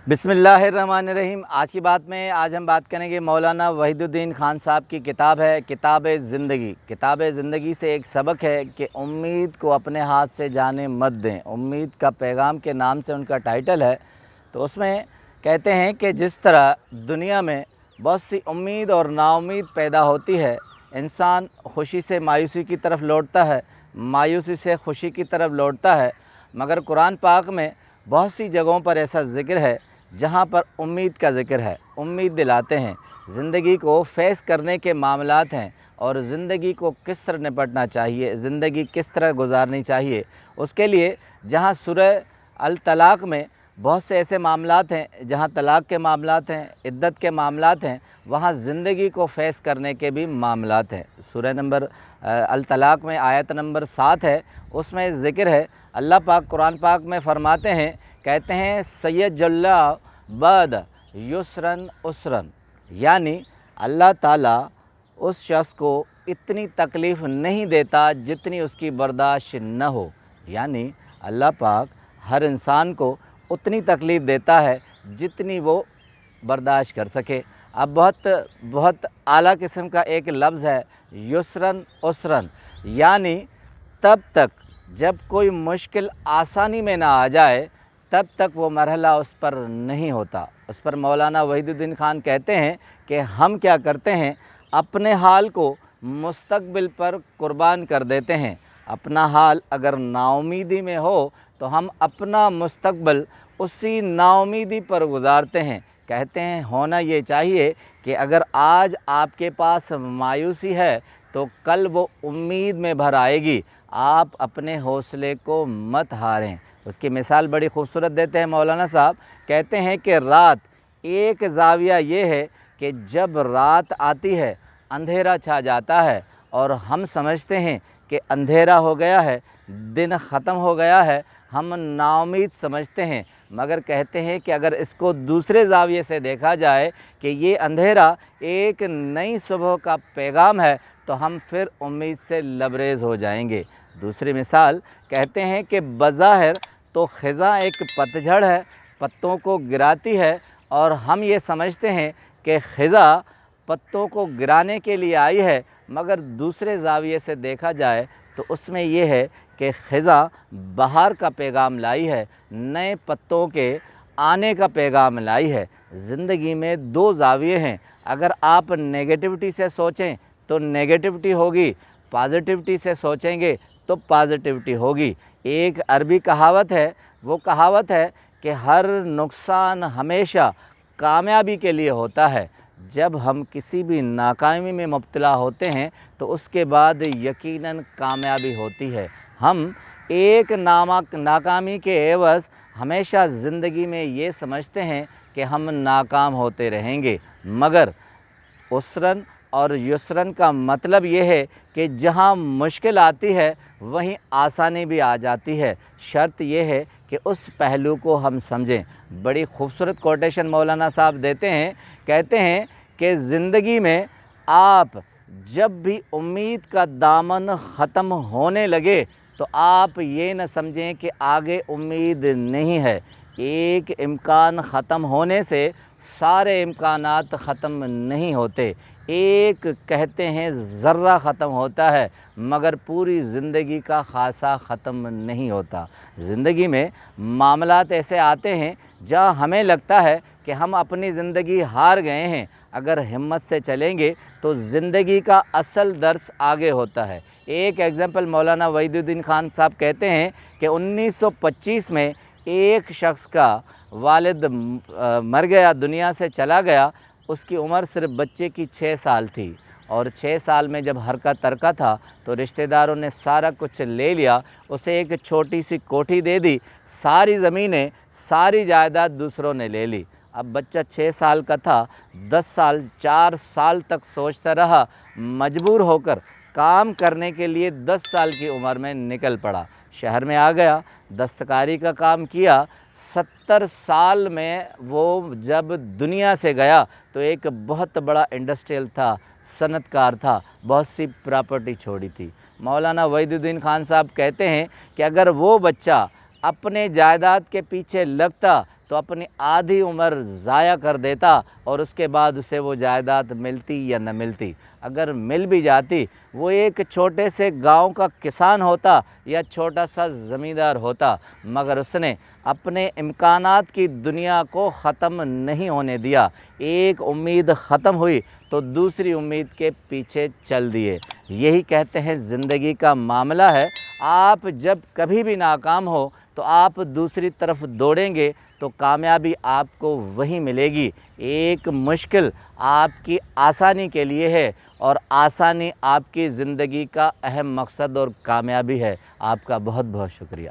बिस्मिल्लाहिर्रहमानिर्रहीम। आज की बात में हम बात करेंगे मौलाना वहीदुद्दीन खान साहब की किताब है किताब ज़िंदगी। किताब ज़िंदगी से एक सबक है कि उम्मीद को अपने हाथ से जाने मत दें। उम्मीद का पैगाम के नाम से उनका टाइटल है। तो उसमें कहते हैं कि जिस तरह दुनिया में बहुत सी उम्मीद और नाउम्मीद पैदा होती है, इंसान खुशी से मायूसी की तरफ लौटता है, मायूसी से खुशी की तरफ लौटता है, मगर कुरान पाक में बहुत सी जगहों पर ऐसा ज़िक्र है जहाँ पर उम्मीद का ज़िक्र है। उम्मीद दिलाते हैं, ज़िंदगी को फेस करने के मामलात हैं और ज़िंदगी को किस तरह निपटना चाहिए, ज़िंदगी किस तरह गुजारनी चाहिए। उसके लिए जहाँ सूरह अल तलाक़ में बहुत से ऐसे मामलात हैं, जहाँ तलाक़ के मामलात हैं, इद्दत के मामलात हैं, वहाँ ज़िंदगी को फेस करने के भी मामलात हैं। सूरह नंबर अल तलाक़ में आयत नंबर 7 है, उसमें ज़िक्र है। अल्लाह पाक कुरान पाक में फ़रमाते हैं, कहते हैं सय्यजल्ला बाद युसरन उसरन, यानी अल्लाह ताला उस शख्स को इतनी तकलीफ़ नहीं देता जितनी उसकी बर्दाश्त न हो। यानी अल्लाह पाक हर इंसान को उतनी तकलीफ़ देता है जितनी वो बर्दाश्त कर सके। अब बहुत आला किस्म का एक लफ्ज़ है युसरन उसरन, यानी तब तक जब कोई मुश्किल आसानी में ना आ जाए तब तक वो मरहला उस पर नहीं होता। उस पर मौलाना वहीदुद्दीन खान कहते हैं कि हम क्या करते हैं, अपने हाल को मुस्तक़बिल पर कुर्बान कर देते हैं। अपना हाल अगर नाउमीदी में हो तो हम अपना मुस्तक़बिल उसी नाउमीदी पर गुजारते हैं। कहते हैं होना ये चाहिए कि अगर आज आपके पास मायूसी है तो कल वो उम्मीद में भर आएगी। आप अपने हौसले को मत हारें। उसकी मिसाल बड़ी खूबसूरत देते हैं मौलाना साहब। कहते हैं कि रात एक ज़ाविया ये है कि जब रात आती है अंधेरा छा जाता है और हम समझते हैं कि अंधेरा हो गया है, दिन ख़त्म हो गया है, हम नाउम्मीद समझते हैं। मगर कहते हैं कि अगर इसको दूसरे ज़ाविये से देखा जाए कि ये अंधेरा एक नई सुबह का पैगाम है तो हम फिर उम्मीद से लबरेज़ हो जाएंगे। दूसरी मिसाल कहते हैं कि बज़ाहिर तो ख़ज़ा एक पतझड़ है, पत्तों को गिराती है और हम ये समझते हैं कि ख़ज़ा पत्तों को गिराने के लिए आई है, मगर दूसरे ज़ाविये से देखा जाए तो उसमें ये है कि ख़ज़ा बहार का पैगाम लाई है, नए पत्तों के आने का पैगाम लाई है। ज़िंदगी में दो ज़ाविये हैं। अगर आप नेगेटिविटी से सोचें तो नेगेटिविटी होगी, पॉजिटिविटी से सोचेंगे तो पॉजिटिविटी होगी। एक अरबी कहावत है, वो कहावत है कि हर नुकसान हमेशा कामयाबी के लिए होता है। जब हम किसी भी नाकामी में मुब्तला होते हैं तो उसके बाद यकीनन कामयाबी होती है। हम एक नाकामी के एवज़ हमेशा ज़िंदगी में ये समझते हैं कि हम नाकाम होते रहेंगे, मगर उसरन और युसरन का मतलब ये है कि जहाँ मुश्किल आती है वहीं आसानी भी आ जाती है। शर्त ये है कि उस पहलू को हम समझें। बड़ी खूबसूरत कोटेशन मौलाना साहब देते हैं। कहते हैं कि ज़िंदगी में आप जब भी उम्मीद का दामन ख़त्म होने लगे तो आप ये न समझें कि आगे उम्मीद नहीं है। एक इम्कान ख़त्म होने से सारे इम्कानात ख़त्म नहीं होते। एक कहते हैं ज़र्रा ख़त्म होता है मगर पूरी ज़िंदगी का ख़ासा ख़त्म नहीं होता। ज़िंदगी में मामलात ऐसे आते हैं जहाँ हमें लगता है कि हम अपनी ज़िंदगी हार गए हैं। अगर हिम्मत से चलेंगे तो ज़िंदगी का असल दर्स आगे होता है। एक एग्ज़ाम्पल मौलाना वहीदुद्दीन खान साहब कहते हैं कि 1925 में एक शख्स का वालिद मर गया, दुनिया से चला गया। उसकी उम्र सिर्फ बच्चे की 6 साल थी और 6 साल में जब हरकत तरका था तो रिश्तेदारों ने सारा कुछ ले लिया। उसे एक छोटी सी कोठी दे दी, सारी ज़मीनें, सारी जायदाद दूसरों ने ले ली। अब बच्चा 6 साल का था, 10 साल 4 साल तक सोचता रहा, मजबूर होकर काम करने के लिए 10 साल की उम्र में निकल पड़ा। शहर में आ गया, दस्तकारी का काम किया। 70 साल में वो जब दुनिया से गया तो एक बहुत बड़ा इंडस्ट्रियल था, सनतकार था, बहुत सी प्रॉपर्टी छोड़ी थी। मौलाना वहीदुद्दीन खान साहब कहते हैं कि अगर वो बच्चा अपने जायदाद के पीछे लगता تو اپنی آدھی عمر ضائع کر دیتا اور اس کے بعد اسے وہ جائیداد ملتی یا نہ ملتی۔ اگر مل بھی جاتی وہ ایک چھوٹے سے گاؤں کا کسان ہوتا یا چھوٹا سا زمیندار ہوتا، مگر اس نے اپنے امکانات کی دنیا کو ختم نہیں ہونے دیا۔ ایک امید ختم ہوئی تو دوسری امید کے پیچھے چل دیے۔ یہی کہتے ہیں زندگی کا معاملہ ہے، آپ جب کبھی بھی ناکام ہو تو آپ دوسری طرف دوڑیں گے تو کامیابی آپ کو وہیں ملے گی۔ ایک مشکل آپ کی آسانی کے لیے ہے اور آسانی آپ کی زندگی کا اہم مقصد اور کامیابی ہے۔ آپ کا بہت بہت شکریہ۔